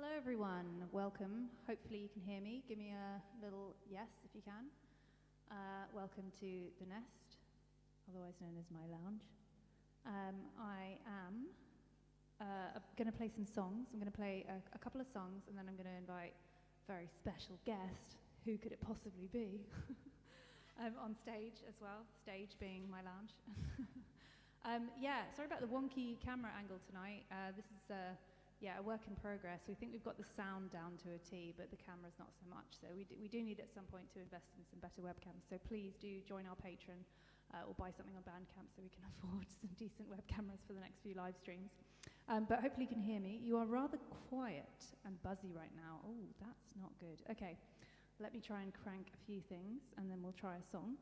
Hello everyone, welcome. Hopefully you can hear me. Give me a little yes if you can. Welcome to The Nest, otherwise known as my lounge. I am going to play some songs. I'm going to play a couple of songs and then I'm going to invite a very special guest, who could it possibly be, on stage as well, stage being my lounge. Sorry about the wonky camera angle tonight. This is a work in progress. We think we've got the sound down to a T, but the camera's not so much. So we do need at some point to invest in some better webcams. So please do join our Patreon or buy something on Bandcamp so we can afford some decent web cameras for the next few live streams. But hopefully you can hear me. You are rather quiet and buzzy right now. Oh, that's not good. Okay, let me try and crank a few things and then we'll try a song.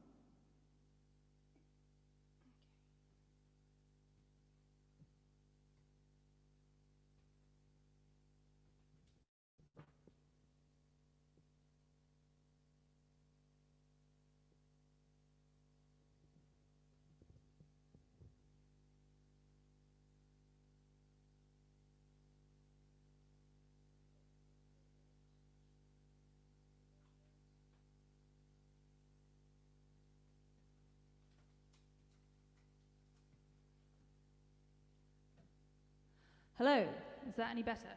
Hello, is that any better?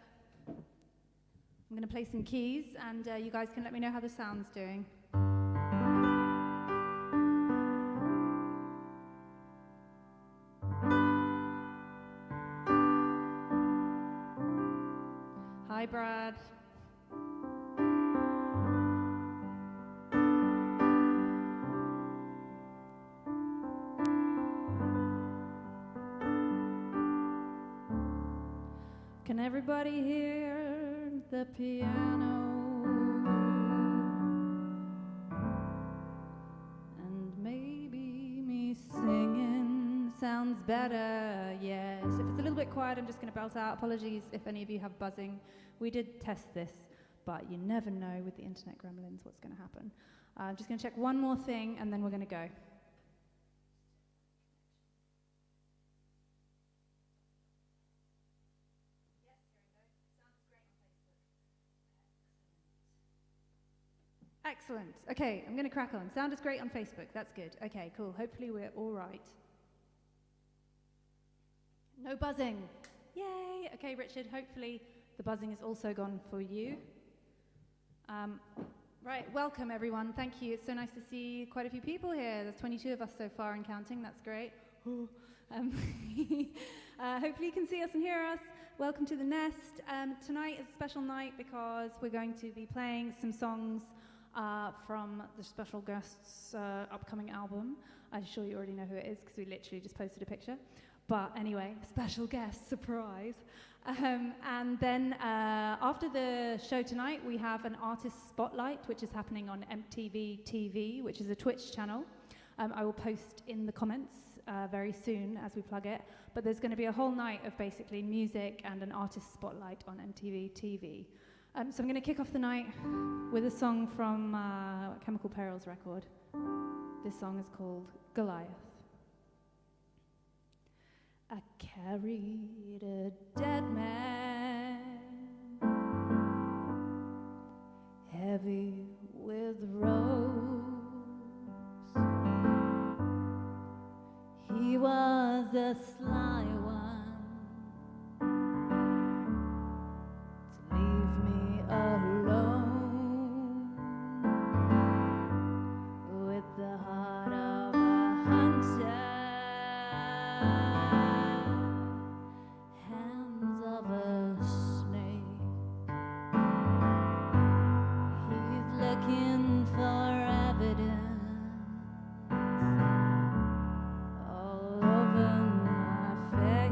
I'm going to play some keys and you guys can let me know how the sound's doing. Hi, Brad. Can everybody hear the piano? And maybe me singing sounds better, yes. If it's a little bit quiet, I'm just going to belt out. Apologies if any of you have buzzing. We did test this, but you never know with the internet gremlins what's going to happen. I'm just going to check one more thing, and then we're going to go. Excellent. Okay, I'm going to crack on. Sound is great on Facebook. That's good. Okay, cool. Hopefully we're all right. No buzzing. Yay. Okay, Richard, hopefully the buzzing is also gone for you. Right, welcome everyone. Thank you. It's so nice to see quite a few people here. There's 22 of us so far and counting. That's great. Hopefully you can see us and hear us. Welcome to The Nest. Tonight is a special night because we're going to be playing some songs from the special guest's upcoming album. I'm sure you already know who it is because we literally just posted a picture. But anyway, special guest, surprise. And then after the show tonight, we have an artist spotlight, which is happening on MTV TV, which is a Twitch channel. I will post in the comments very soon as we plug it. But there's going to be a whole night of basically music and an artist spotlight on MTV TV. So I'm going to kick off the night with a song from Chemical Perils record. This song is called Goliath. I carried a dead man, heavy with ropes. He was a sly one to leave me alone with the heart of a hunter. All over my face.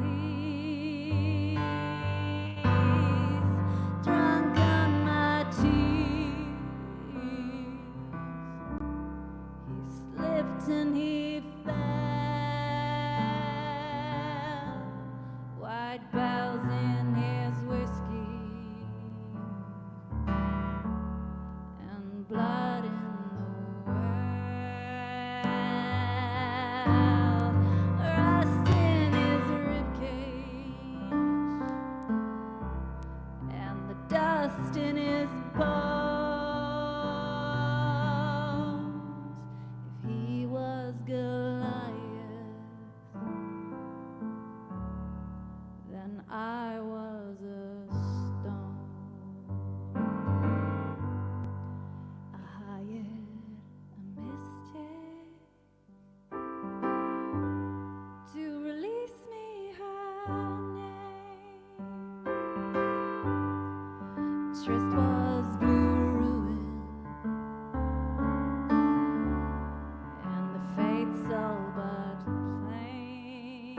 rust in his bones. If he was Goliath, then I was a stone. I hired a mystic to release me her name. Trist was blue ruin, and the fates all but plain.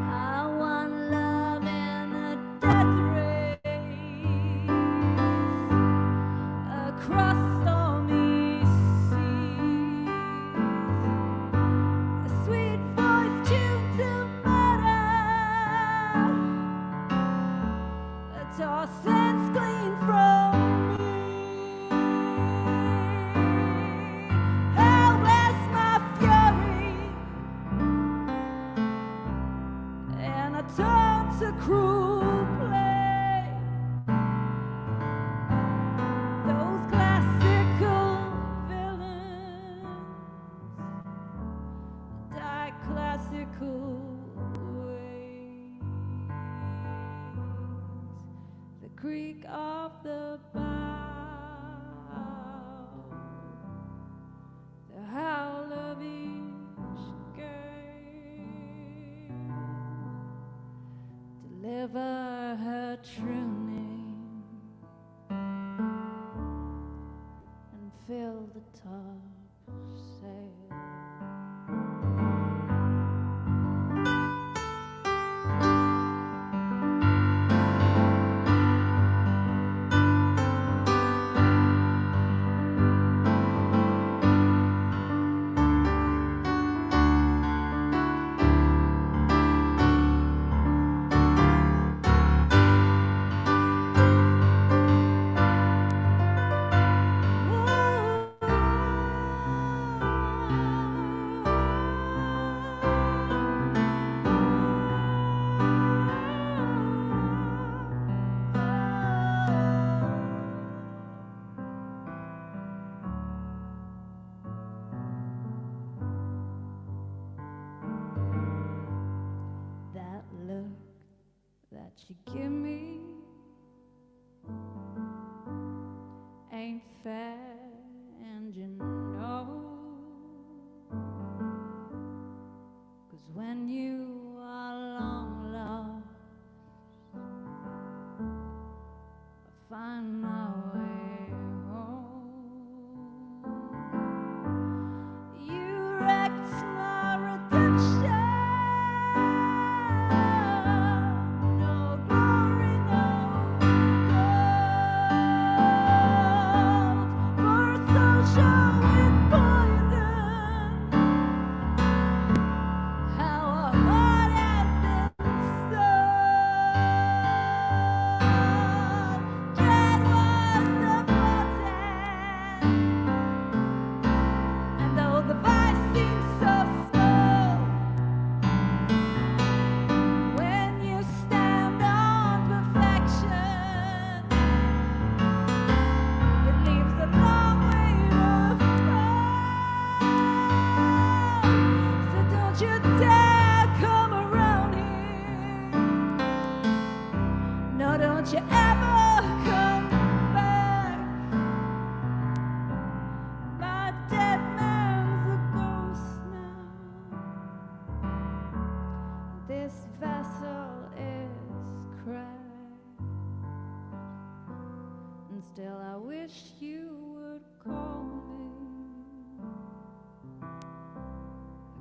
I want love in a death race across stormy seas. A sweet voice tuned to murder, to our sense clean from me. How bless my fury, and I turn to cruel play. Those classical villains die classical ways. The creak of the bow, the howl of each gale, deliver her true name and fill the top sail. That look that you give me ain't fair, and you know, 'cause when you are long lost, I find my way home. You wrecked my redemption. No glory, no gold for a social with poison. How a heart has been sold. Dread was the portent, and though the vice seems so small, when you stand on perfection, it leaves a long way to fall. So don't you dare come around here. No, don't you ever come back. My dead man's a ghost now. This vessel is cracked, and still I wish you would call me,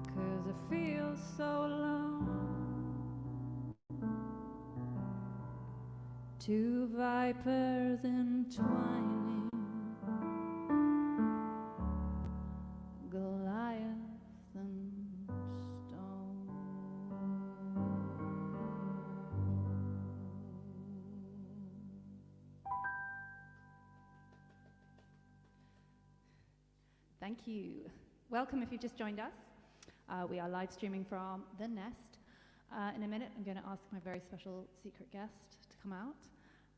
because I feel so alone. Two vipers entwining, Goliath and stone. Thank you. Welcome if you've just joined us. We are live streaming from The Nest. In a minute, I'm going to ask my very special secret guest to come out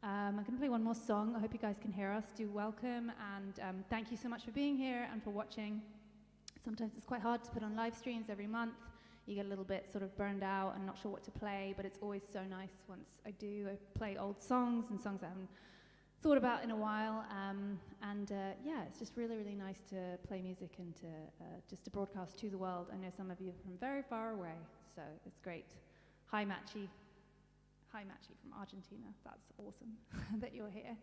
I'm going to play one more song. I hope you guys can hear us. Do welcome, and thank you so much for being here and for watching. Sometimes it's quite hard to put on live streams every month. You get a little bit sort of burned out and not sure what to play, but it's always so nice once I do. I play old songs and songs I haven't thought about in a while, yeah, it's just really, really nice to play music and to just to broadcast to the world. I know some of you are from very far away, so it's great. Hi, Machi. Hi, Machi from Argentina. That's awesome that you're here.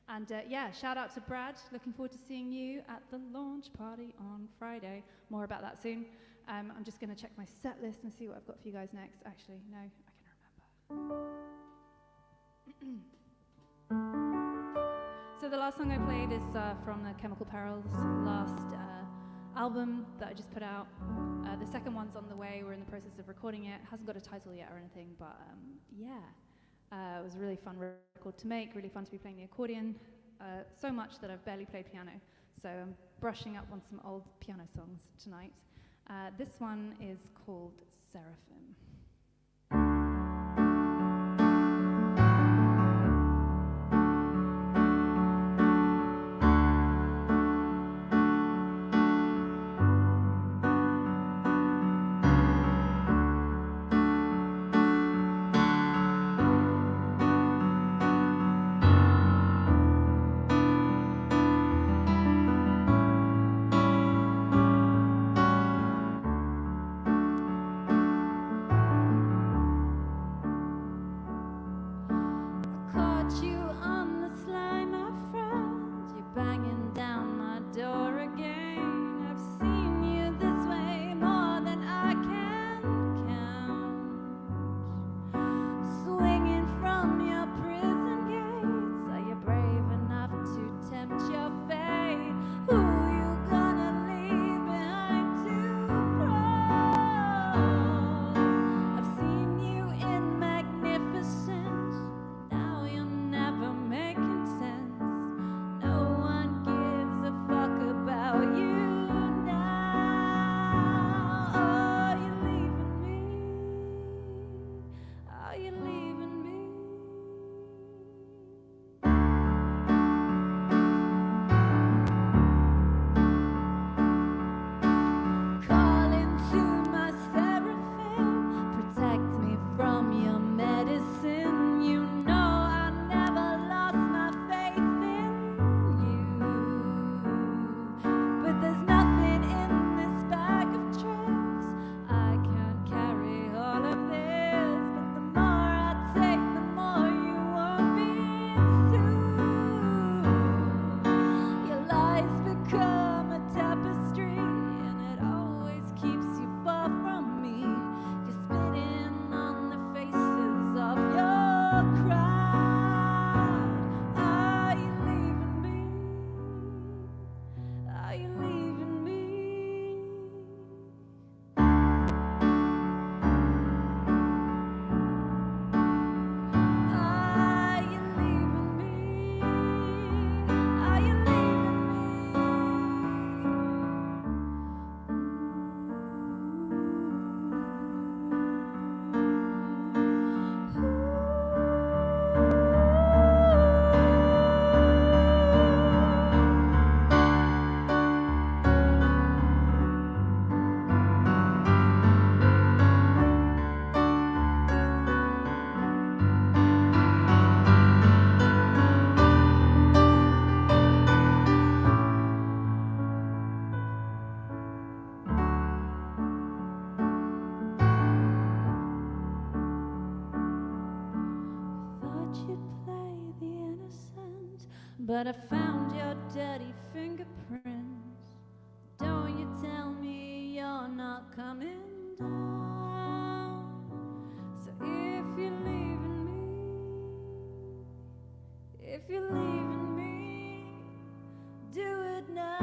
And yeah, shout out to Brad. Looking forward to seeing you at the launch party on Friday. More about that soon. I'm just going to check my set list and see what I've got for you guys next. Actually, no, I can remember. So the last song I played is from the Chemical Perils last album that I just put out. The second one's on the way. We're in the process of recording it. Hasn't got a title yet or anything, but yeah. It was a really fun record to make, really fun to be playing the accordion. So much that I've barely played piano. So I'm brushing up on some old piano songs tonight. This one is called Seraphim. But I found your dirty fingerprints. Don't you tell me you're not coming down. So if you're leaving me, do it now.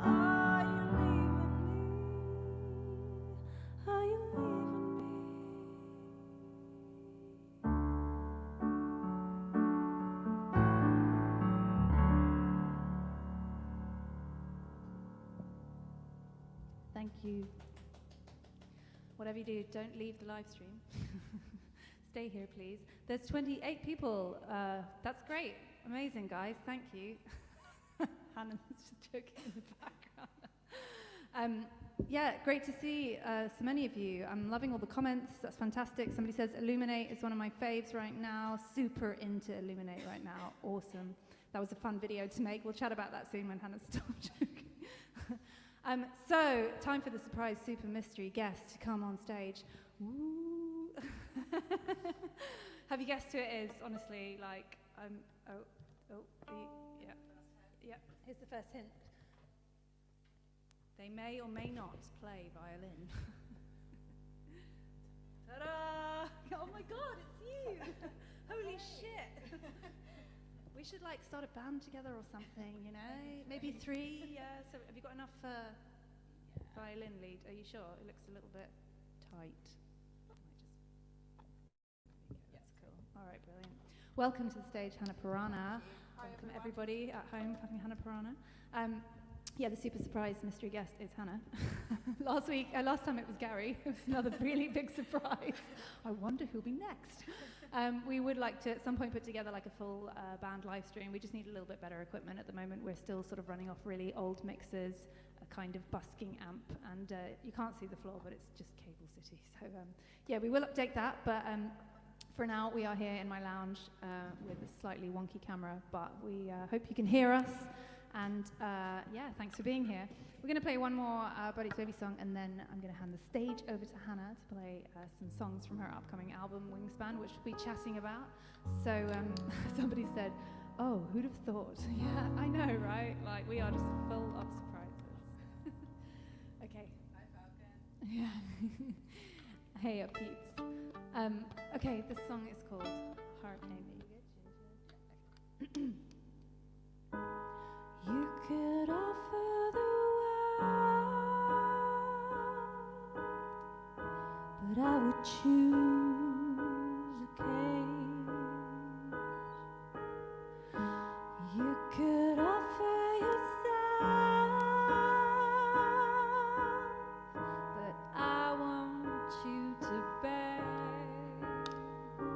Are you leaving me? Are you leaving me? Thank you. whatever you do, don't leave the live stream. Stay here, please. There's 28 people. That's great. Amazing, guys. Thank you. Hannah's just joking in the background. Yeah, great to see so many of you. I'm loving all the comments. That's fantastic. Somebody says Illuminate is one of my faves right now. Super into Illuminate right now. Awesome. That was a fun video to make. We'll chat about that soon when Hannah's stopped joking. So, time for the surprise super mystery guest to come on stage. Woo. Have you guessed who it is? Honestly, like, yeah. Here's the first hint. They may or may not play violin. Ta-da! Oh my God, it's you! Holy shit! We should like start a band together or something, you know? Maybe 3. Yeah. So, have you got enough violin lead? Are you sure? It looks a little bit tight. That's cool. All right, brilliant. Welcome to the stage, Hannah Purana. Welcome everybody at home having Hannah Purana. Yeah, the super surprise mystery guest is Hannah. Last time it was Gary. It was another really big surprise. I wonder who'll be next. We would like to at some point put together like a full band live stream. We just need a little bit better equipment at the moment. We're still sort of running off really old mixers, a kind of busking amp, and you can't see the floor, but it's just Cable City. So yeah, we will update that, but for now we are here in my lounge with a slightly wonky camera, but we hope you can hear us. And yeah, thanks for being here. We're going to play one more Buddy's Baby song, and then I'm going to hand the stage over to Hannah to play some songs from her upcoming album, Wingspan, which we'll be chatting about. So somebody said, oh, who'd have thought? Yeah, I know, right? Like, we are just full of surprises. Okay. Hi, Falcon. Yeah. Hey, peeps. Okay, this song is called Hurricane. You could offer the world, but I would choose a cage. You could offer yourself, but I want you to beg. It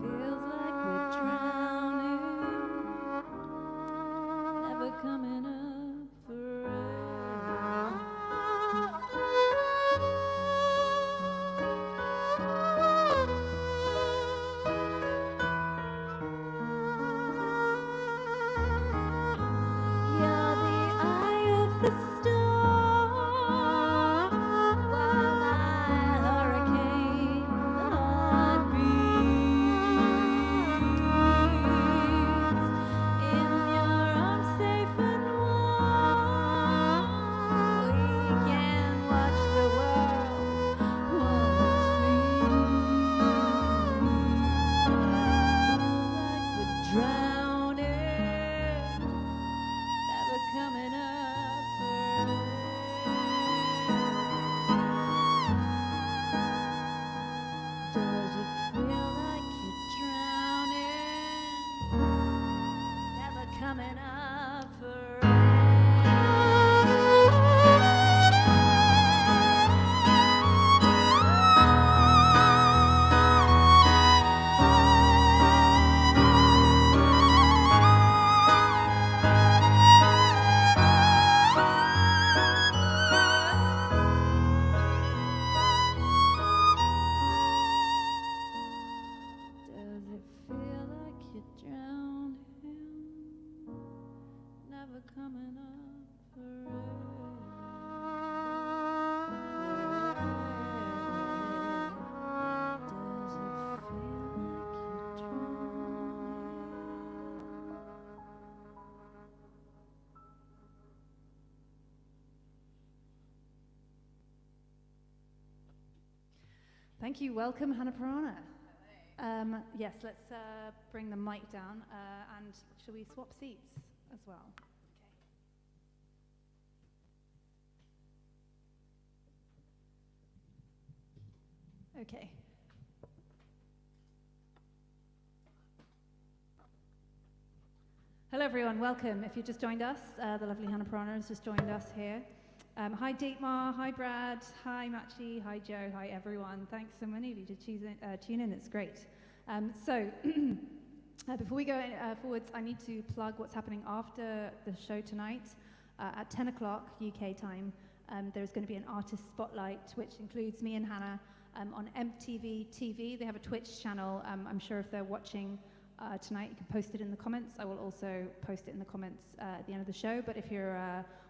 feels like we're drowning, coming up for air. You're the eye of the storm, while my hurricane heart beats. In your arms, safe and warm, we can watch the world while we sleep. Like we're drowning, never coming up for air. Does it feel like you're drowning, never coming up for air? Does it feel like you're drowning, never coming up for air? Does it feel like you're drowning? Thank you. Welcome, Hannah Purana. Yes, let's bring the mic down, and shall we swap seats as well? Okay. Hello, everyone. Welcome. If you just joined us, the lovely Hannah Purana has just joined us here. Hi Dietmar, hi Brad, hi Machi, hi Joe, hi everyone. Thanks so many of you to tune in, it's great. Before we go forwards, I need to plug what's happening after the show tonight. At 10 o'clock UK time, there's going to be an artist spotlight, which includes me and Hannah on MTV TV. They have a Twitch channel. I'm sure if they're watching tonight, you can post it in the comments. I will also post it in the comments at the end of the show. But if you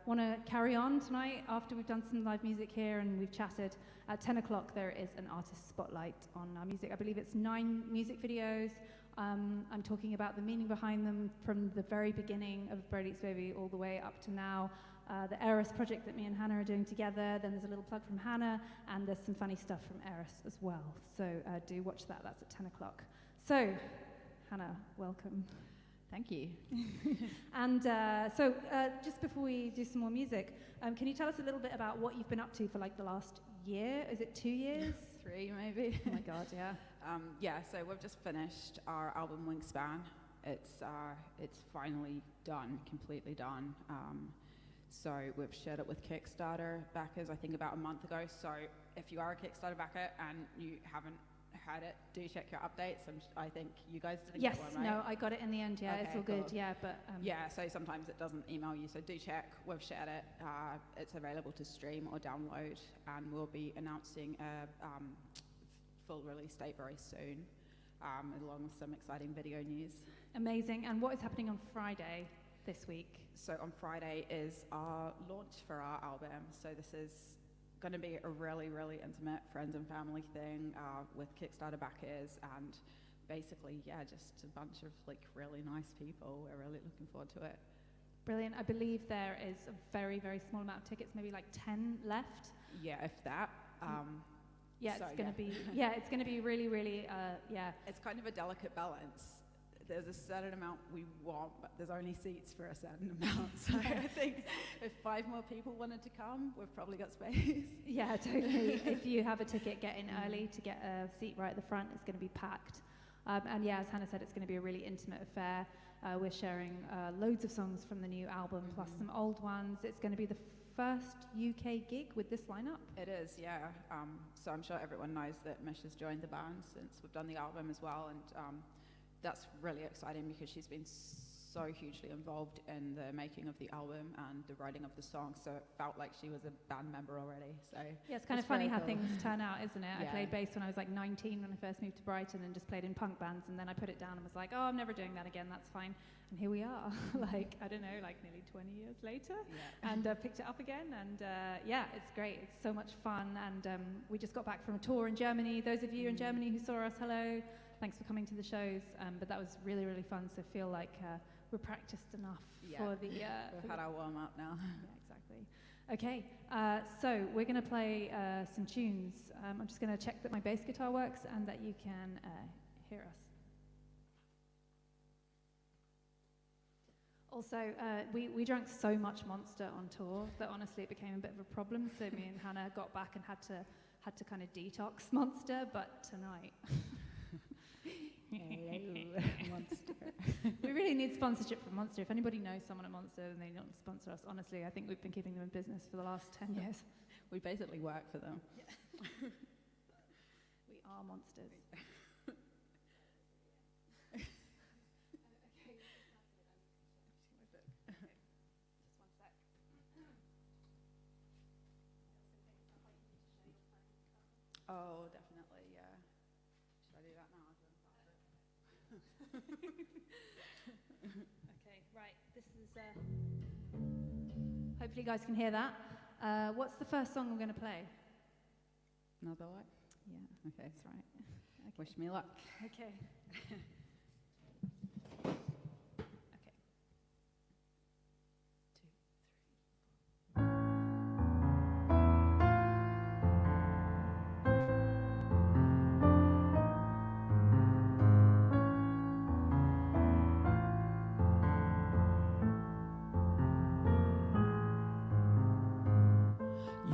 want to carry on tonight after we've done some live music here and we've chatted, at 10 o'clock there is an artist spotlight on our music. I believe it's 9 music videos. I'm talking about the meaning behind them from the very beginning of Brody's Baby all the way up to now. The Eris project that me and Hannah are doing together. Then there's a little plug from Hannah, and there's some funny stuff from Eris as well. So do watch that. That's at 10 o'clock. So, Hannah, welcome. Thank you. And just before we do some more music, can you tell us a little bit about what you've been up to for like the last year? Is it 2 years? 3 maybe. Oh my God, yeah. So we've just finished our album Wingspan. It's finally done, completely done. So we've shared it with Kickstarter backers, I think about a month ago. So if you are a Kickstarter backer and you haven't had it, do check your updates. I think you guys didn't get one, right? No, I got it in the end, yeah, okay, it's all cool. good, yeah, but... so sometimes it doesn't email you, so do check. We've shared it. It's available to stream or download, and we'll be announcing a full release date very soon, along with some exciting video news. Amazing, and what is happening on Friday this week? So on Friday is our launch for our album, so this is going to be a really, really intimate friends and family thing with Kickstarter backers, and basically, just a bunch of like really nice people. We're really looking forward to it. Brilliant. I believe there is a very, very small amount of tickets, maybe like 10 left. Yeah, if that. It's going to be. Yeah, it's going to be really, really. It's kind of a delicate balance. There's a certain amount we want, but there's only seats for a certain amount. So I think if 5 more people wanted to come, we've probably got space. Yeah, totally. If you have a ticket, get in early to get a seat right at the front. It's going to be packed. As Hannah said, it's going to be a really intimate affair. We're sharing loads of songs from the new album, plus some old ones. It's going to be the first UK gig with this lineup. It is, yeah. So I'm sure everyone knows that Mish has joined the band since we've done the album as well, and that's really exciting because she's been so hugely involved in the making of the album and the writing of the songs, so it felt like she was a band member already. So yeah, it's kind of funny how things turn out, isn't it? Yeah. I played bass when I was like 19 when I first moved to Brighton and just played in punk bands, and then I put it down and was like, oh, I'm never doing that again, that's fine. And here we are, like, I don't know, like nearly 20 years later, and picked it up again, and it's great. It's so much fun, and we just got back from a tour in Germany. Those of you in Germany who saw us, hello. Thanks for coming to the shows, but that was really, really fun, so feel like we're practiced enough for the... We've had our warm-up now. Yeah, exactly. Okay, so we're going to play some tunes. I'm just going to check that my bass guitar works and that you can hear us. Also, we drank so much Monster on tour that honestly it became a bit of a problem, so me and Hannah got back and had to kind of detox Monster, but tonight... Monster. We really need sponsorship from Monster. If anybody knows someone at Monster and they don't sponsor us, honestly, I think we've been keeping them in business for the last 10 years. We basically work for them. Yeah. We are monsters. Oh, definitely, yeah. Should I do that now? Okay, right. This is. Hopefully, you guys can hear that. What's the first song we're going to play? Another one? Yeah. Okay. That's right. Okay. Wish me luck. Okay.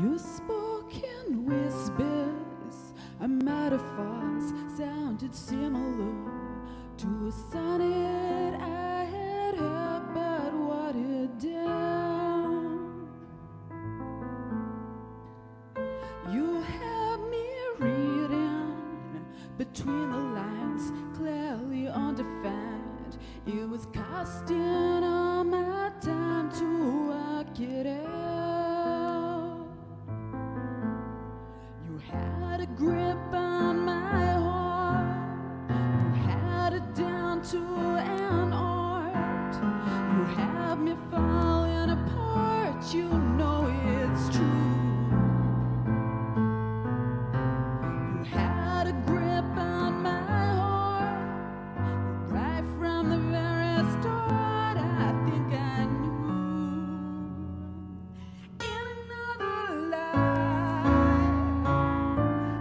You spoke in whispers, and metaphors sounded similar to a sonnet I had heard but watered down. wasting all my time to work it out. You had a grip on my heart, you had it down to an art. You had me falling apart, you know it's true. You had a grip on my heart, right from the very start. I think I knew. In another life,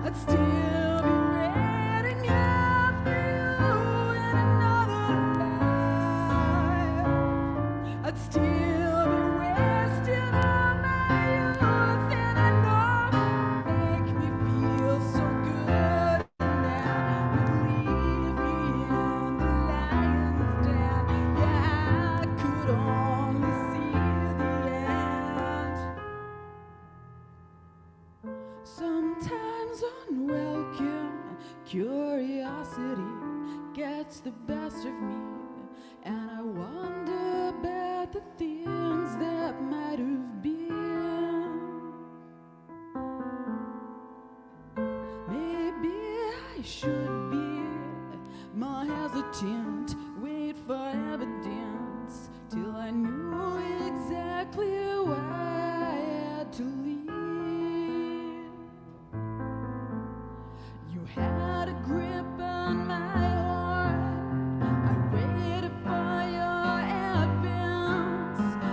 I'd still be waiting out for you. In another life, I'd still be wasting all my youth. And I know make me feel so good, and then you'd leave me in the lion's den. Yeah, I could only see the end. Sometimes unwelcome curiosity gets the best of me, and I wonder about the things that might have been. Maybe I should be more hesitant, wait for evidence till I knew exactly why I had to leave. You had a grip on my heart, I waited for your advance. I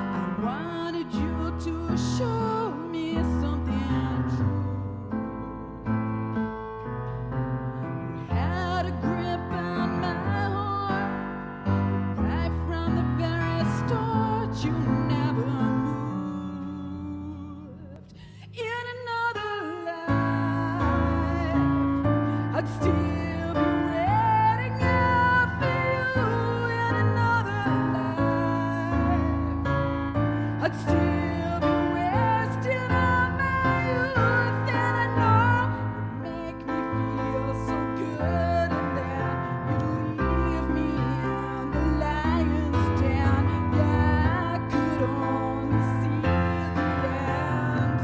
wanted you to show me something true. You had a grip on my heart, right from the very start. You never moved. In another life, I'd still be waiting out for you. In another life, I'd still be wasting all my youth. And I know it'd make me feel so good, and then you'd leave me in the lion's den. Yeah, I could only see the end.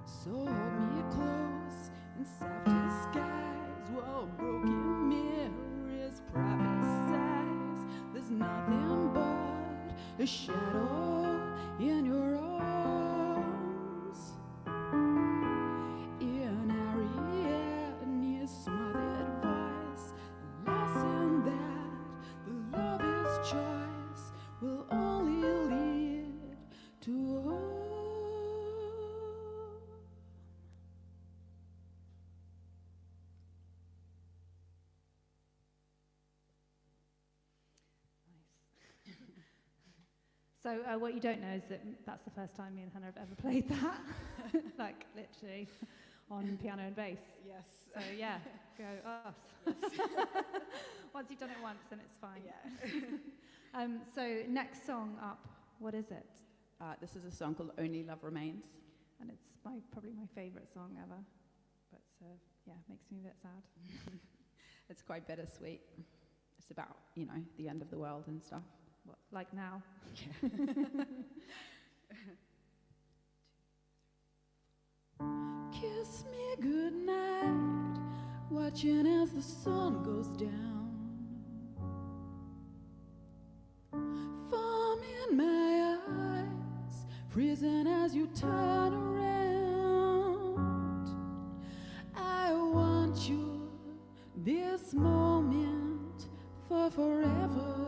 So hold me close in soft disguise, while broken mirrors prophesize. There's nothing but a shadow in your arms. In Ariadne's smothered voice, a lesson that the lover's choice will only lead to So what you don't know is that that's the first time me and Hannah have ever played that, like literally on piano and bass. Yes. So yeah, go us. Once you've done it once, then it's fine. Yeah. So next song up, what is it? This is a song called Only Love Remains. And it's probably my favourite song ever, but yeah, makes me a bit sad. It's quite bittersweet. It's about, you know, the end of the world and stuff. What, like now? Kiss me goodnight, watching as the sun goes down. Foam in my eyes, freezing as you turn around. I want you this moment for forever.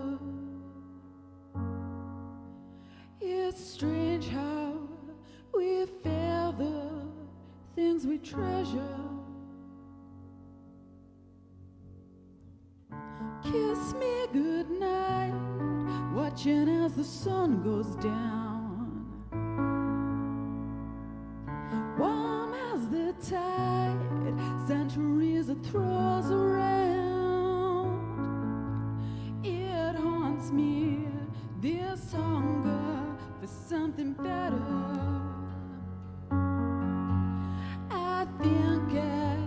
It's strange how we fail the things we treasure. Kiss me goodnight, watching as the sun goes down. Warm as the tide, centuries it throws around. It haunts me, this hunger for something better. I think I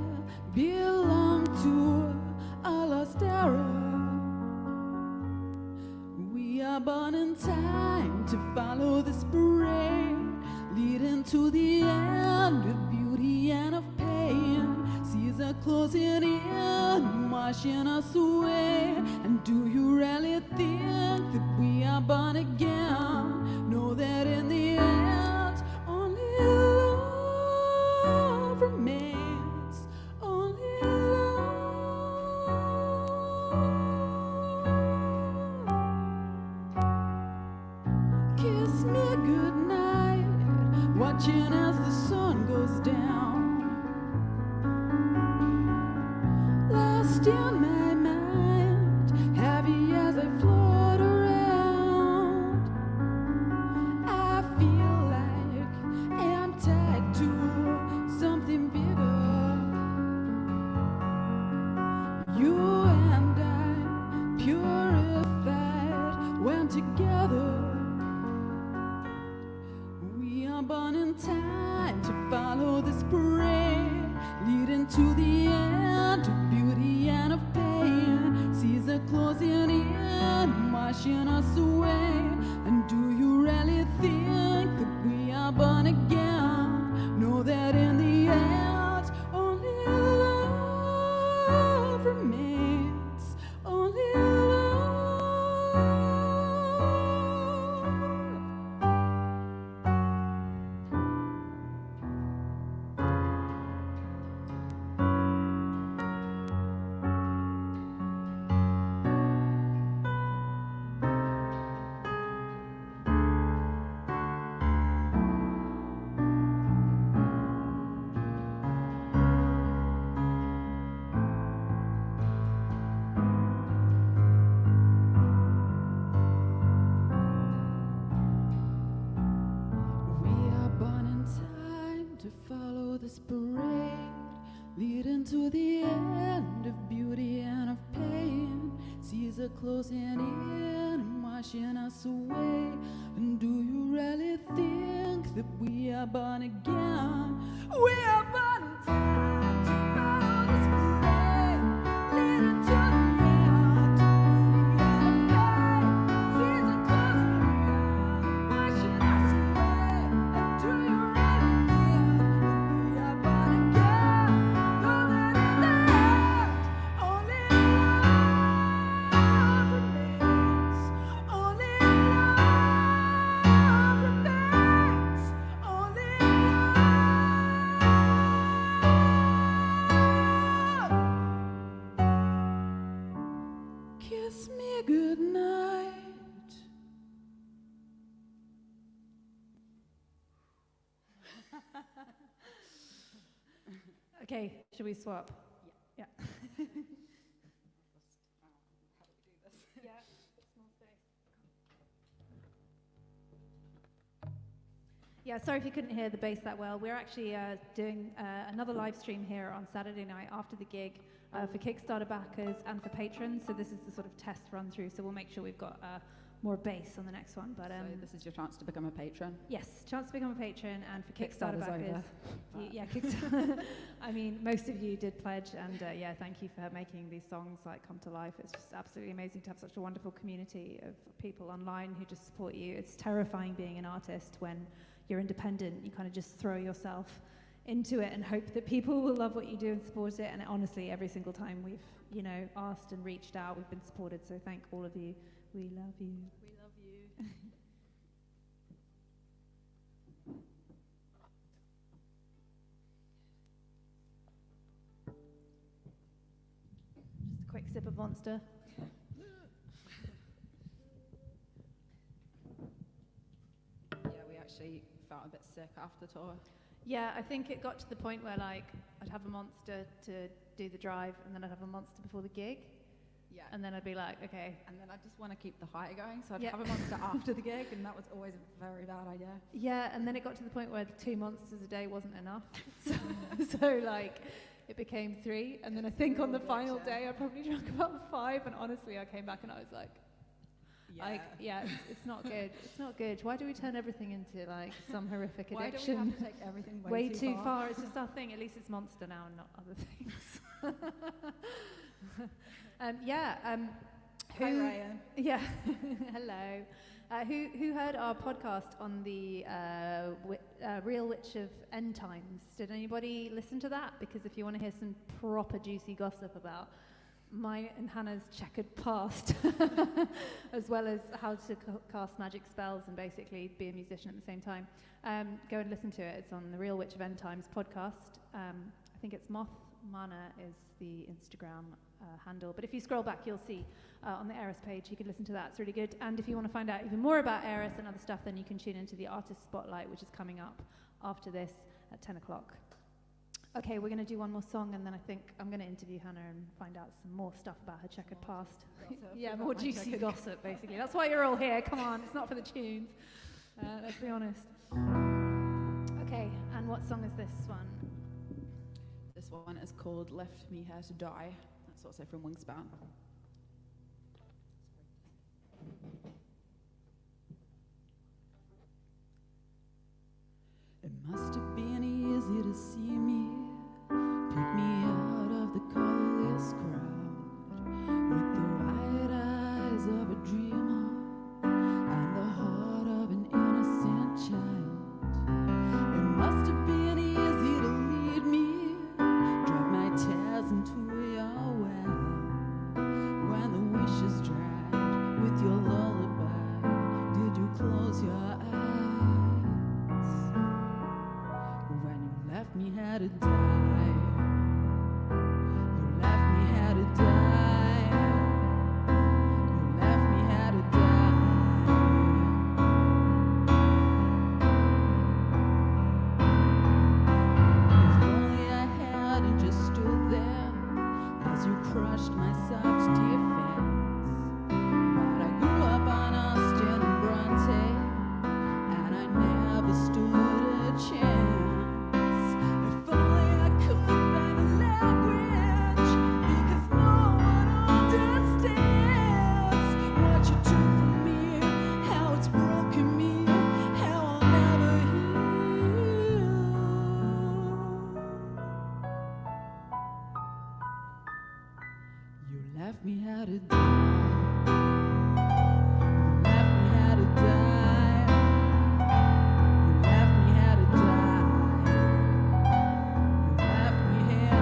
belong to a lost era. to the end of beauty and of pain. Seas are closing in, washing us away. And do you really think that we are born again? Know that in the end, only love remains. Only love. Kiss me goodnight, watching as the sun goes down. Lost in my mind, heavy as I float around. I feel like I'm tied to something bigger. You and I, purified when together. We are born in time to follow this parade, leading to the end of beauty and of pain. Seas are closing in, washing us away. And do you really think that we are born again? Know that in the end, only love remains. Only love. We are born in time to follow this parade, leading to the end of beauty and of pain. Seas are closing in and washing us away. And do you really think that we are born again? We are born in time to follow this parade, leading to the end of beauty and of pain. Seas are closing in and washing us away. And do you really think that we are born again? Know that in the end, only love remains. Only love remains. Only love. Kiss me goodnight. Okay, should we swap? Yeah. Yeah, small space. Yeah, sorry if you couldn't hear the bass that well. We're actually doing another live stream here on Saturday night after the gig for Kickstarter backers and for patrons. So this is the sort of test run through. So we'll make sure we've got more bass on the next one. But So this is your chance to become a patron. yes, chance to become a patron, and for Kickstarter Kickstarter's backers. over, Yeah, Kickstarter. I mean, most of you did pledge, and yeah, thank you for making these songs like come to life. It's just absolutely amazing to have such a wonderful community of people online who just support you. It's terrifying being an artist when you're independent. You kind of just throw yourself into it and hope that people will love what you do and support it. And honestly, every single time we've, asked and reached out, we've been supported. So thank all of you. We love you. We love you. Just a quick sip of Monster. Yeah, we actually felt a bit sick after tour. Yeah, I think it got to the point where I'd have a Monster to do the drive, and then I'd have a Monster before the gig, Yeah. and then I'd be like, okay. And then I just want to keep the high going, so I'd Yeah. have a monster after the gig, and that was always a very bad idea. Yeah, and then it got to the point where 2 Monsters a day wasn't enough. So it became 3, and then I think on the final day I probably drank about 5, and honestly I came back and I was like, it's not good. It's not good. Why do we turn everything into some horrific Why do addiction? we have to take everything way too far? It's just our thing. At least it's Monster now and not other things. Hi, Ryan. Yeah. Hello. Who heard our podcast on the Real Witch of End Times. Did anybody listen to that? Because if you want to hear some proper juicy gossip about my and Hannah's checkered past, as well as how to cast magic spells and basically be a musician at the same time, go and listen to it. It's on the Real Witch of End Times podcast. I think it's Moth Mana is the Instagram handle. But if you scroll back, you'll see on the Eris page, you can listen to that. It's really good. And if you want to find out even more about Eris and other stuff, then you can tune into the Artist Spotlight, which is coming up after this at 10 o'clock. Okay, we're going to do one more song, and then I think I'm going to interview Hannah and find out some more stuff about her checkered past. Yeah, more juicy gossip, basically. That's why you're all here. Come on, it's not for the tunes. Let's be honest. Okay, and what song is this one? This one is called Left Me Here to Die. That's also from Wingspan. It must have been easy to see me, pick me out of the colorless crowd, with the white eyes of a dreamer and the heart of an innocent child. It must have been easy to lead me, drag my tears into your well, when the wishes dragged with your lullaby. Did you close your eyes? Left me here to die. You left me here to die. You left me here to die. If only I hadn't just stood there as you crushed my self-defense. But I grew up on Austen and Bronte, and I never stood a chance. Left me here to die. You left me here to die. You left me here to die. You left me here.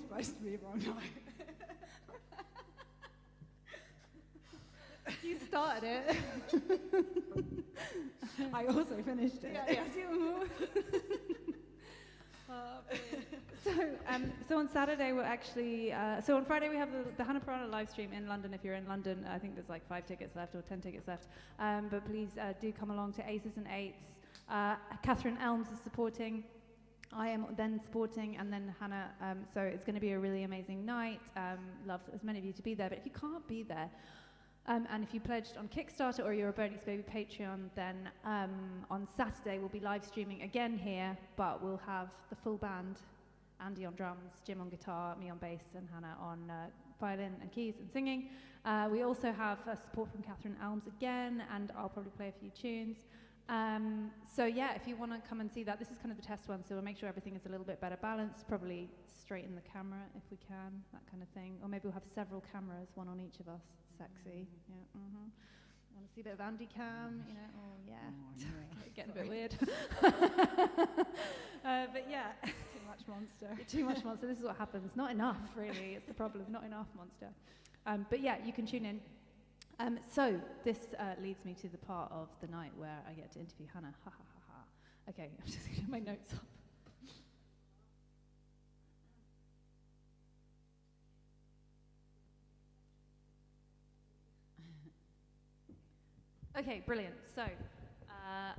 Supposed to be wrong night. You started it. I also finished it. Yeah. So on Saturday we're actually, so on Friday we have the Hannah Piranha live stream in London. If you're in London, I think there's like 5 tickets left or 10 tickets left. But please do come along to Aces and Eights. Catherine Elms is supporting. I am then supporting, and then Hannah. So it's going to be a really amazing night. Love as many of you to be there. But if you can't be there, and if you pledged on Kickstarter or you're a Bernie's Baby Patreon, then on Saturday we'll be live streaming again here, but we'll have the full band, Andy on drums, Jim on guitar, me on bass, and Hannah on violin and keys and singing. We also have support from Catherine Elms again, and I'll probably play a few tunes. So yeah, if you want to come and see that, this is kind of the test one, so we'll make sure everything is a little bit better balanced, probably straighten the camera if we can, that kind of thing. Or maybe we'll have several cameras, one on each of us. Sexy, yeah. Want to see a bit of Andy Cam, you know? Oh yeah, getting a bit weird. But yeah, Too much monster. too much monster. This is what happens. Not enough, really. It's the problem. Not enough monster. But yeah, you can tune in. So this leads me to the part of the night where I get to interview Hannah. Ha ha ha ha. Okay, I'm just going to get my notes up. Okay, brilliant. So,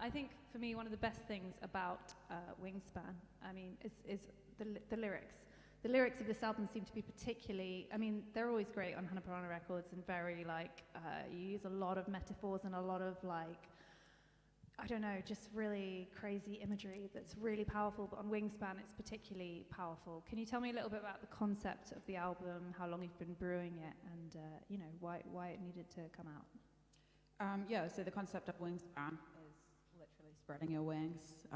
I think for me, one of the best things about Wingspan, I mean, is the lyrics. The lyrics of this album seem to be particularly, I mean, they're always great on Hannah Piranha Records and very, like, you use a lot of metaphors and a lot of, like, I don't know, just really crazy imagery that's really powerful, but on Wingspan it's particularly powerful. Can you tell me a little bit about the concept of the album, how long you've been brewing it, and, you know, why it needed to come out? Yeah, so the concept of Wingspan is literally spreading your wings,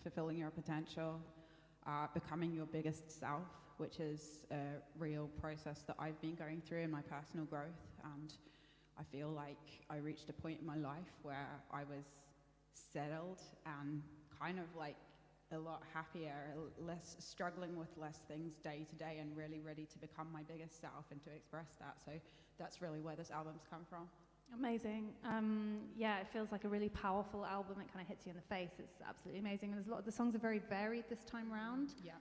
fulfilling your potential, becoming your biggest self, which is a real process that I've been going through in my personal growth. And I feel like I reached a point in my life where I was settled and kind of like a lot happier, less struggling with less things day to day, and really ready to become my biggest self and to express that. So that's really where this album's come from. Amazing. Yeah, it feels like a really powerful album. It kind of hits you in the face. It's absolutely amazing. And there's a lot of the songs are very varied this time round. Yeah.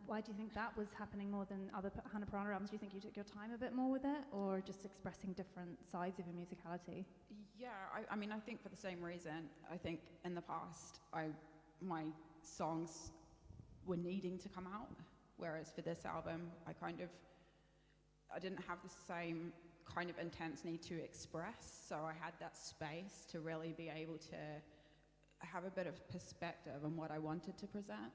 Why do you think that was happening more than other Hannah Piranha albums? Do you think you took your time a bit more with it, or just expressing different sides of your musicality? Yeah, I mean, I think for the same reason. I think in the past, my songs were needing to come out, whereas for this album, I didn't have the same kind of intense need to express, so I had that space to really be able to have a bit of perspective on what I wanted to present.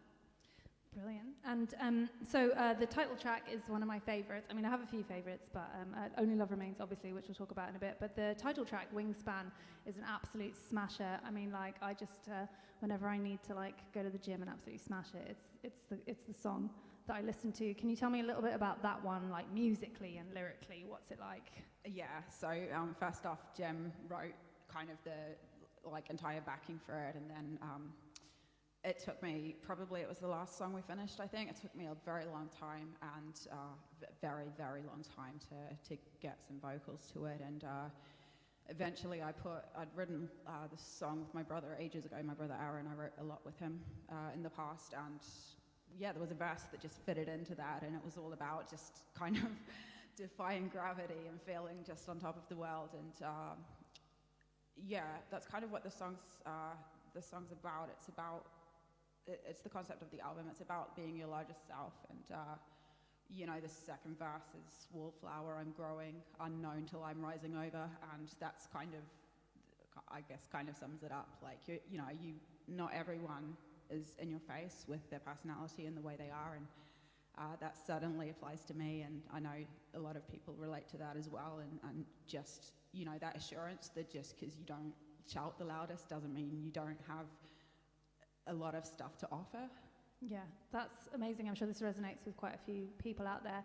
Brilliant. And so the title track is one of my favorites. I mean, I have a few favorites, but Only Love Remains, obviously, which we'll talk about in a bit. But the title track, Wingspan, is an absolute smasher. I mean, like, I just, whenever I need to, like, go to the gym and absolutely smash it, it's the song that I listen to. Can you tell me a little bit about that one, like, musically and lyrically? What's it like? Yeah, so first off, Jim wrote kind of the, like, entire backing for it, and then it took me, probably it was the last song we finished, I think. It took me a very long time, and very, very long time to get some vocals to it. And eventually I'd written this song with my brother ages ago, my brother Aaron. I wrote a lot with him in the past, and yeah, there was a verse that just fitted into that, and it was all about just kind of defying gravity and feeling just on top of the world. And yeah, that's kind of what the song's about. It's the concept of the album. It's about being your largest self. And, you know, the second verse is wallflower, I'm growing, unknown till I'm rising over. And that's kind of, I guess, kind of sums it up. Like, not everyone is in your face with their personality and the way they are. And that certainly applies to me. And I know a lot of people relate to that as well. And just, you know, that assurance that just because you don't shout the loudest doesn't mean you don't have a lot of stuff to offer. Yeah, that's amazing. I'm sure this resonates with quite a few people out there.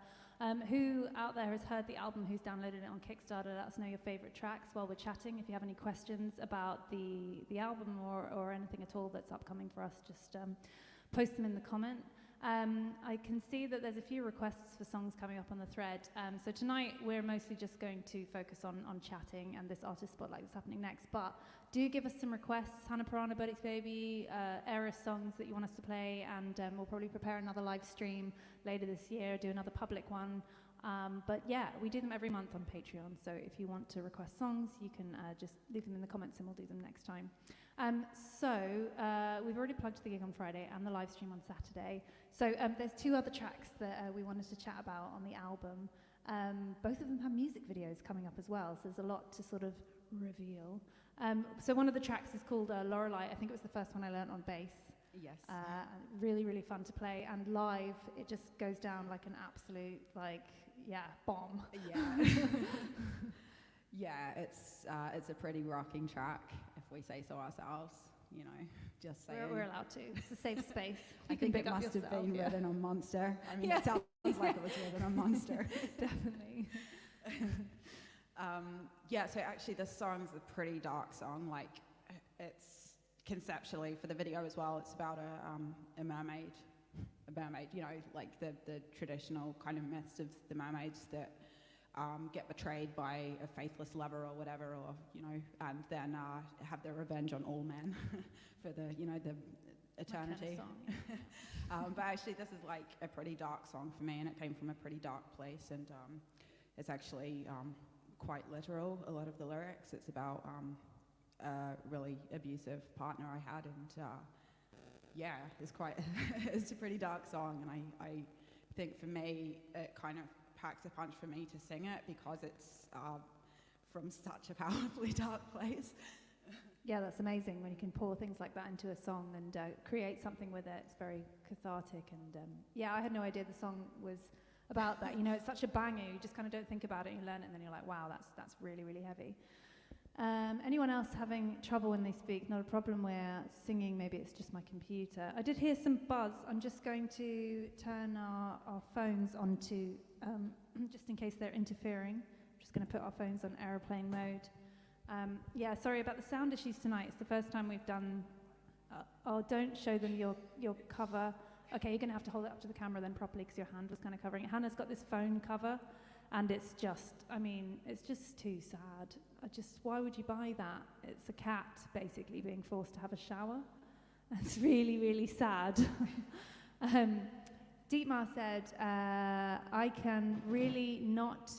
Who out there has heard the album, who's downloaded it on Kickstarter? Let us know your favorite tracks while we're chatting. If you have any questions about the album or anything at all that's upcoming for us, just post them in the comment. I can see that there's a few requests for songs coming up on the thread. So tonight we're mostly just going to focus on chatting and this artist spotlight that's happening next. But do give us some requests, Hannah Piranha, Buddy's Baby, Eris songs that you want us to play, and we'll probably prepare another live stream later this year, do another public one. But yeah, we do them every month on Patreon, so if you want to request songs, you can just leave them in the comments and we'll do them next time. We've already plugged the gig on Friday and the live stream on Saturday. So there's two other tracks that we wanted to chat about on the album. Both of them have music videos coming up as well, so there's a lot to sort of reveal. So one of the tracks is called Lorelei. I think it was the first one I learnt on bass. Yes. Really, really fun to play, and live it just goes down like an absolute bomb. Yeah. Yeah, it's a pretty rocking track, if we say so ourselves. You know, just saying. We're allowed to. It's a safe space. I think it must have been written on Monster. I mean, it sounds like it was written on Monster. Definitely. So actually this song's a pretty dark song. Like, it's conceptually, for the video as well, it's about a mermaid, you know, like the traditional kind of myths of the mermaids that get betrayed by a faithless lover or whatever, or, you know, and then have their revenge on all men for the eternity. Kind of But actually this is like a pretty dark song for me, and it came from a pretty dark place, and it's actually quite literal, a lot of the lyrics. It's about a really abusive partner I had, and it's a pretty dark song, and I think for me it kind of packs a punch for me to sing it because it's from such a powerfully dark place. Yeah, that's amazing when you can pour things like that into a song and create something with it. It's very cathartic, and I had no idea the song was about that. You know, it's such a banger, you just kind of don't think about it, you learn it, and then you're like, wow, that's really, really heavy. Anyone else having trouble when they speak? Not a problem. We're singing, maybe it's just my computer. I did hear some buzz. I'm just going to turn our phones onto, just in case they're interfering. I'm just going to put our phones on airplane mode. Sorry about the sound issues tonight. It's the first time we've done, don't show them your cover. Okay, you're going to have to hold it up to the camera then properly because your hand was kind of covering it. Hannah's got this phone cover, and it's just too sad. Why would you buy that? It's a cat basically being forced to have a shower. It's really, really sad. Dietmar said, I can really not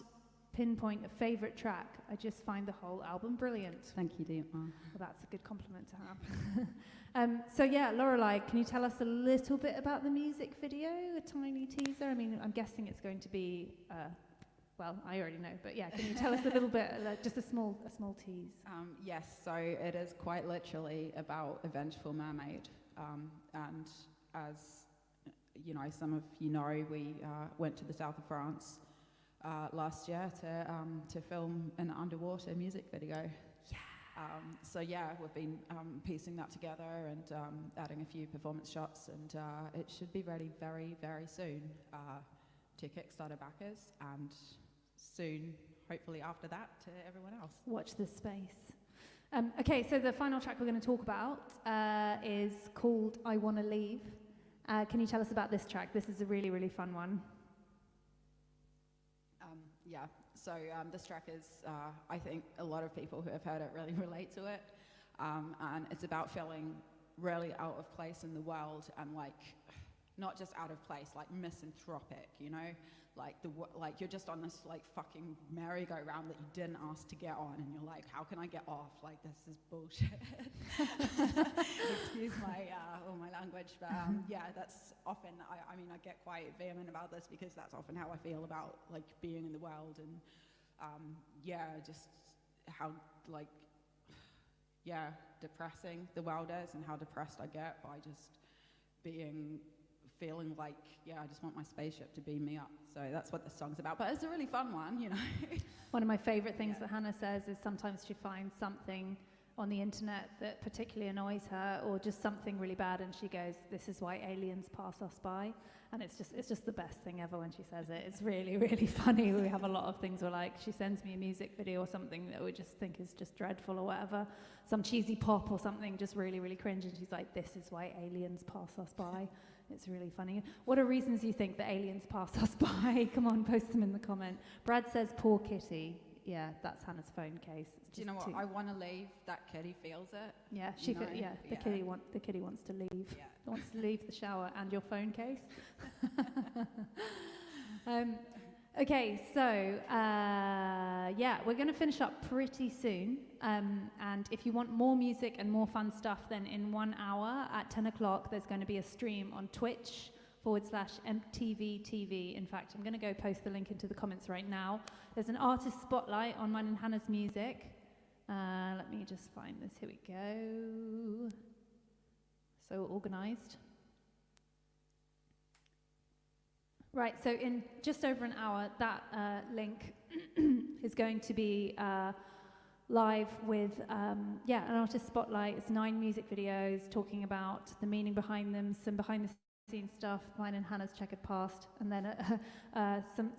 pinpoint a favorite track. I just find the whole album brilliant. Thank you, Dietmar. Well, that's a good compliment to have. Lorelei, can you tell us a little bit about the music video, a tiny teaser? I mean, I'm guessing it's going to be, I already know, but yeah, can you tell us a little bit, just a small tease? Yes, so it is quite literally about a vengeful mermaid, and as you know, some of you know, we went to the south of France last year to film an underwater music video. Yeah. We've been piecing that together and adding a few performance shots, and it should be ready very, very soon to Kickstarter backers, and soon, hopefully after that, to everyone else. Watch this space. Okay, so the final track we're going to talk about is called I Wanna Leave. Can you tell us about this track? This is a really, really fun one. So this track is, I think a lot of people who have heard it really relate to it. And it's about feeling really out of place in the world, and like, not just out of place, like misanthropic, you know? Like you're just on this like fucking merry-go-round that you didn't ask to get on, and you're like, how can I get off? Like, this is bullshit. Excuse my language, but that's often, I mean, I get quite vehement about this because that's often how I feel about like being in the world, and just how depressing the world is, and how depressed I get by just feeling like, I just want my spaceship to beam me up. So that's what this song's about. But it's a really fun one, you know. One of my favorite things that Hannah says is sometimes she finds something on the internet that particularly annoys her, or just something really bad, and she goes, this is why aliens pass us by. And it's just the best thing ever when she says it. It's really, really funny. We have a lot of things where, like, she sends me a music video or something that we just think is just dreadful or whatever, some cheesy pop or something, just really, really cringe, and she's like, this is why aliens pass us by. It's really funny. What are reasons you think that aliens pass us by? Come on, post them in the comment. Brad says, poor kitty. Yeah, that's Hannah's phone case. Do you know what? I want to leave. That kitty feels it. Yeah, the kitty wants to leave. Yeah. Wants to leave the shower and your phone case. Okay, so we're going to finish up pretty soon. And if you want more music and more fun stuff, then in 1 hour at 10 o'clock, there's going to be a stream on Twitch/MTVTV. In fact, I'm going to go post the link into the comments right now. There's an artist spotlight on mine and Hannah's music. Let me just find this. Here we go. So organized. Right, so in just over an hour, that link is going to be live with an artist spotlight. It's 9 music videos talking about the meaning behind them, some behind-the-scenes stuff, mine and Hannah's checkered past, and then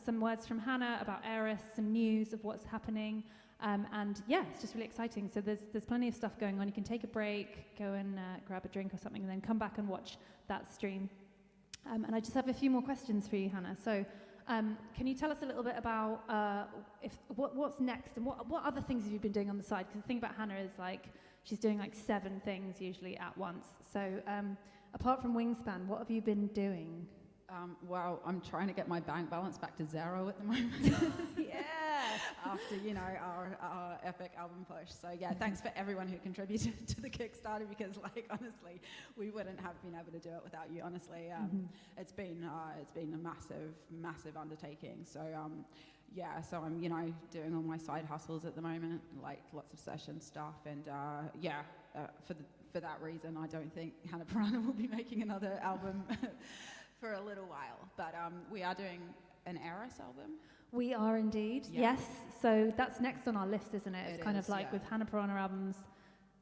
some words from Hannah about Eris, some news of what's happening, it's just really exciting. So there's plenty of stuff going on. You can take a break, go and grab a drink or something, and then come back and watch that stream. And I just have a few more questions for you, Hannah. So can you tell us a little bit about what's next, and what other things have you been doing on the side? Because the thing about Hannah is, like, she's doing like 7 things usually at once. So apart from Wingspan, what have you been doing? Well, I'm trying to get my bank balance back to 0 at the moment. Yeah. After, our epic album push. So yeah, thanks for everyone who contributed to the Kickstarter, because, like, honestly, we wouldn't have been able to do it without you. Honestly, it's been a massive undertaking. So so I'm doing all my side hustles at the moment, like lots of session stuff, and for that reason, I don't think Hannah Piranha will be making another album for a little while. But we are doing an Eris album. We are indeed, yes. So that's next on our list, isn't it? It's kind of like with Hannah Piranha albums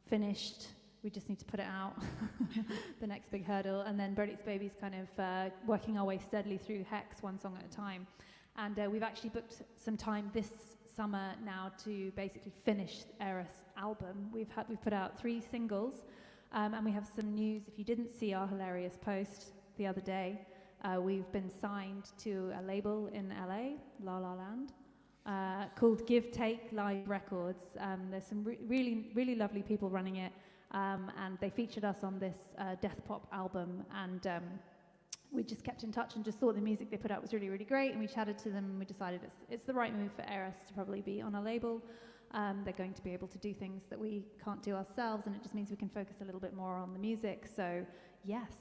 finished, we just need to put it out, the next big hurdle. And then Brodix Baby's kind of working our way steadily through Hex, one song at a time. And we've actually booked some time this summer now to basically finish Eris album. We've put out 3 singles, and we have some news. If you didn't see our hilarious post the other day, we've been signed to a label in LA, La La Land, called Give Take Live Records. There's some really lovely people running it, and they featured us on this death pop album, and we just kept in touch and just thought the music they put out was really great, and we chatted to them and we decided it's the right move for Eris to probably be on a label. They're going to be able to do things that we can't do ourselves, and it just means we can focus a little bit more on the music. So yes,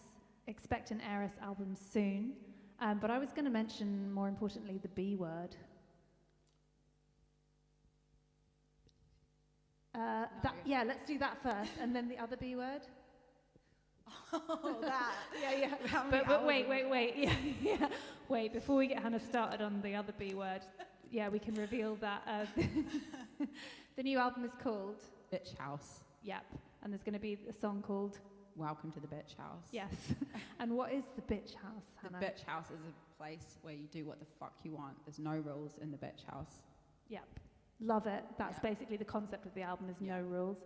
expect an Eris album soon. But I was going to mention, more importantly, the B word. Let's do that first, and then the other B word. Oh, that. Yeah. But wait. Yeah. Wait, before we get Hannah started on the other B word, we can reveal that the new album is called Bitch House. Yep. And there's going to be a song called Welcome to the Bitch House. Yes. And what is the Bitch House, Hannah? The Bitch House is a place where you do what the fuck you want. There's no rules in the Bitch House. Yep. Love it. That's basically the concept of the album, is no rules.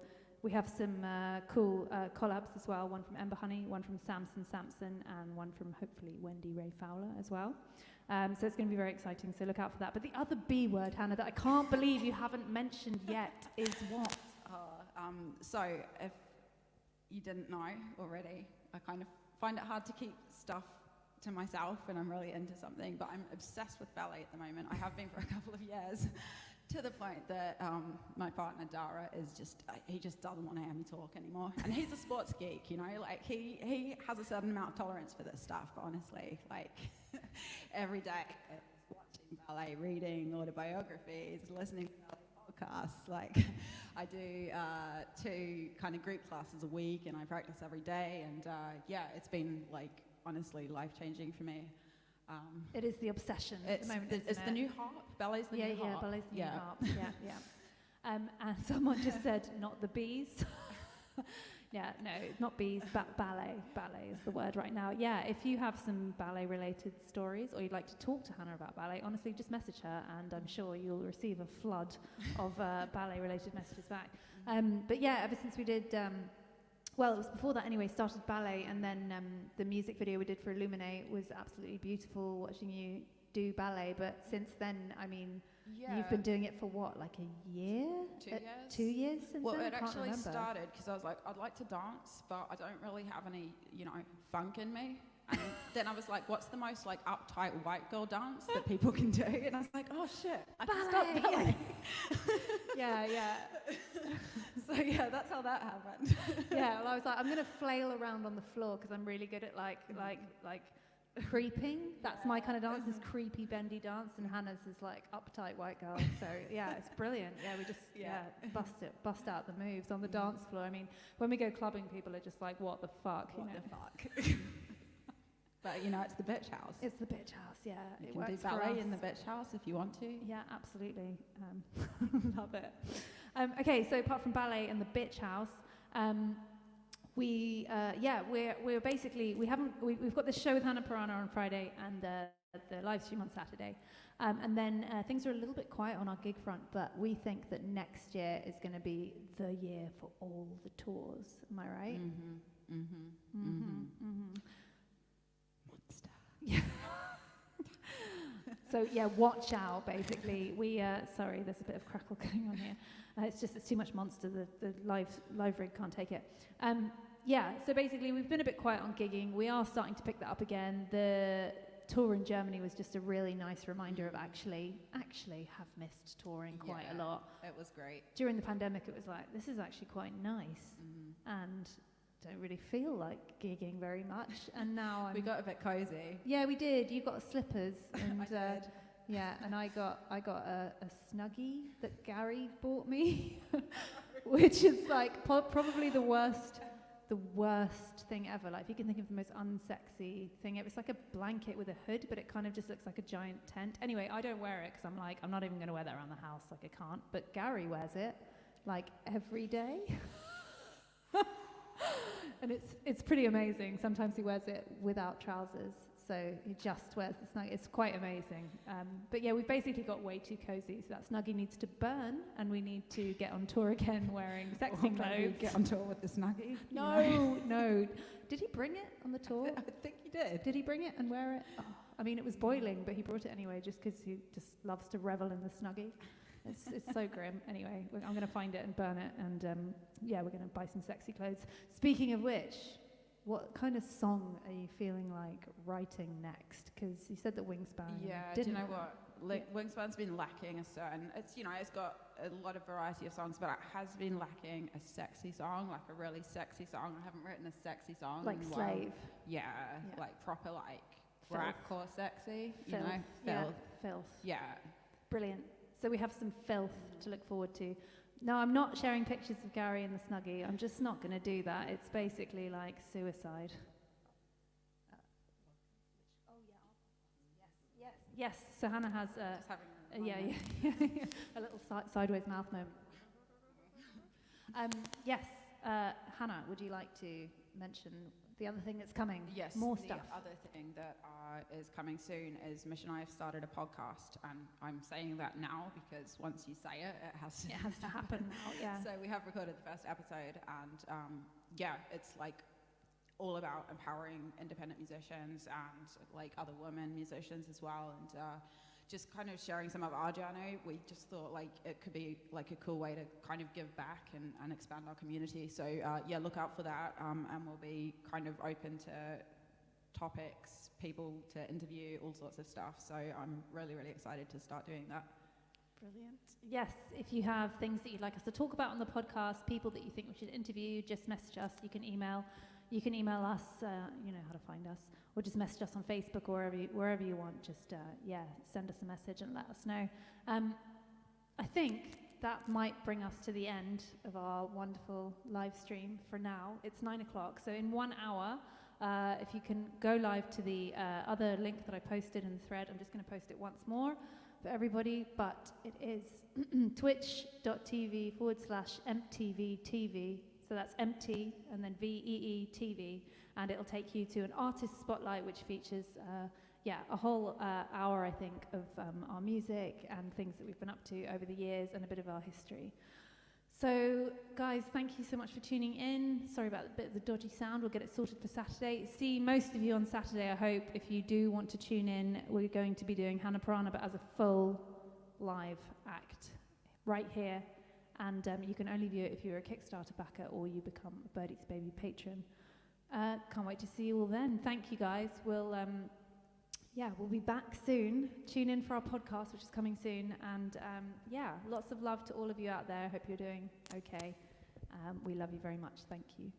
We have some cool collabs as well, one from Ember Honey, one from Samson Sampson, and one from, hopefully, Wendy Ray Fowler as well. So it's going to be very exciting, so look out for that. But the other B word, Hannah, that I can't believe you haven't mentioned yet is what? So if you didn't know already, I kind of find it hard to keep stuff to myself when I'm really into something, but I'm obsessed with ballet at the moment. I have been for a couple of years, to the point that my partner Dara is he just doesn't want to hear me talk anymore. And he's a sports geek, like he has a certain amount of tolerance for this stuff, honestly. Like every day it's watching ballet, reading autobiographies, listening to ballet podcasts. Like I do 2 kind of group classes a week, and I practice every day, and it's been, like, honestly life-changing for me. It is the obsession at the moment, it's the new harp. Ballet's the new harp. Yeah, ballet's the new harp. Yeah. And someone just said, not the bees. Yeah, no, not bees, but ballet. Ballet is the word right now. Yeah, if you have some ballet-related stories, or you'd like to talk to Hannah about ballet, honestly, just message her, and I'm sure you'll receive a flood of ballet-related messages back. But yeah, ever since we did well, it was before that anyway, started ballet, and then the music video we did for Illuminate was absolutely beautiful watching you do ballet. But since then, I mean, you've been doing it for what, like a year? 2 years. 2 years since Well, then? I it can't actually remember. started because I was like, I'd like to dance, but I don't really have any, funk in me. And then I was like, what's the most like uptight white girl dance that people can do? And I was like, oh shit, I can start ballet. Yeah, yeah. So yeah, that's how that happened. Yeah, well, I was like, I'm gonna flail around on the floor because I'm really good at like creeping. That's my kind of dance, is creepy bendy dance, and Hannah's is like uptight white girl. So yeah, it's brilliant. Yeah, we just bust out the moves on the dance floor. I mean, when we go clubbing, people are just like, what the fuck? What the fuck? But it's the bitch house. It's the bitch house. Yeah, You it can works do for ballet us. in the bitch house if you want to. Yeah, absolutely. Love it. Okay, so apart from ballet and the bitch house, we're basically we've got this show with Hannah Piranha on Friday and the live stream on Saturday, and then things are a little bit quiet on our gig front, but we think that next year is going to be the year for all the tours. Am I right? Monster. Yeah. So yeah, watch out. Basically, we sorry, there's a bit of crackle going on here. It's too much monster. The live rig can't take it. Yeah. So basically, we've been a bit quiet on gigging. We are starting to pick that up again. The tour in Germany was just a really nice reminder of actually have missed touring quite a lot. It was great. During the pandemic, it was like, this is actually quite nice, and don't really feel like gigging very much. And now we got a bit cozy. Yeah, we did. You got slippers, and I did. yeah, and I got a Snuggie that Gary bought me, which is like probably the worst thing ever. Like, if you can think of the most unsexy thing ever, it's like a blanket with a hood, but it kind of just looks like a giant tent. Anyway, I don't wear it because I'm like, I'm not even going to wear that around the house. Like, I can't. But Gary wears it like every day. And it's pretty amazing. Sometimes he wears it without trousers, so he just wears the Snuggie. It's quite amazing. But yeah, we've basically got way too cozy, so that Snuggie needs to burn, and we need to get on tour again wearing sexy clothes. Get on tour with the Snuggie? No. Did he bring it on the tour? I think he did. Did he bring it and wear it? Oh, I mean, it was boiling, but he brought it anyway, just because he just loves to revel in the Snuggie. It's so grim. Anyway, I'm going to find it and burn it, and we're going to buy some sexy clothes. Speaking of which, what kind of song are you feeling like writing next? Because you said that Wingspan do you know what? Wingspan's been lacking a certain. It's it's got a lot of variety of songs, but it has been lacking a sexy song, like a really sexy song. I haven't written a sexy song like in a Slave. while. Yeah, like proper rapcore sexy. Filth. Filth. Yeah, filth. Yeah. Brilliant. So we have some filth to look forward to. No, I'm not sharing pictures of Gary and the Snuggie. I'm just not going to do that. It's basically like suicide. Yes. So Hannah has a little sideways mouth moment. Yes, Hannah, would you like to mention the other thing that's coming? Yes. More stuff. The other thing that is coming soon is Mish and I have started a podcast, and I'm saying that now because once you say it, it has to happen now. Yeah. So we have recorded the first episode, and it's like all about empowering independent musicians and like other women musicians as well, and just kind of sharing some of our journey. We just thought like it could be like a cool way to kind of give back and expand our community. So look out for that, and we'll be kind of open to topics, people to interview, all sorts of stuff. So I'm really, really excited to start doing that. Brilliant. Yes, if you have things that you'd like us to talk about on the podcast, people that you think we should interview, just message us. You can email us, you know how to find us, or just message us on Facebook or wherever you want. Just, send us a message and let us know. I think that might bring us to the end of our wonderful live stream for now. It's 9:00, so in 1 hour, if you can go live to the other link that I posted in the thread. I'm just going to post it once more for everybody, but it is twitch.tv/MTVTV. So that's empty and then VEE TV, and it'll take you to an artist spotlight, which features a whole hour, I think, of our music and things that we've been up to over the years and a bit of our history. So, guys, thank you so much for tuning in. Sorry about a bit of the dodgy sound. We'll get it sorted for Saturday. See most of you on Saturday, I hope. If you do want to tune in, we're going to be doing Hannah Purana, but as a full live act right here. And you can only view it if you're a Kickstarter backer or you become a Bird Eats Baby patron. Can't wait to see you all then. Thank you, guys. We'll be back soon. Tune in for our podcast, which is coming soon. And lots of love to all of you out there. Hope you're doing okay. We love you very much. Thank you.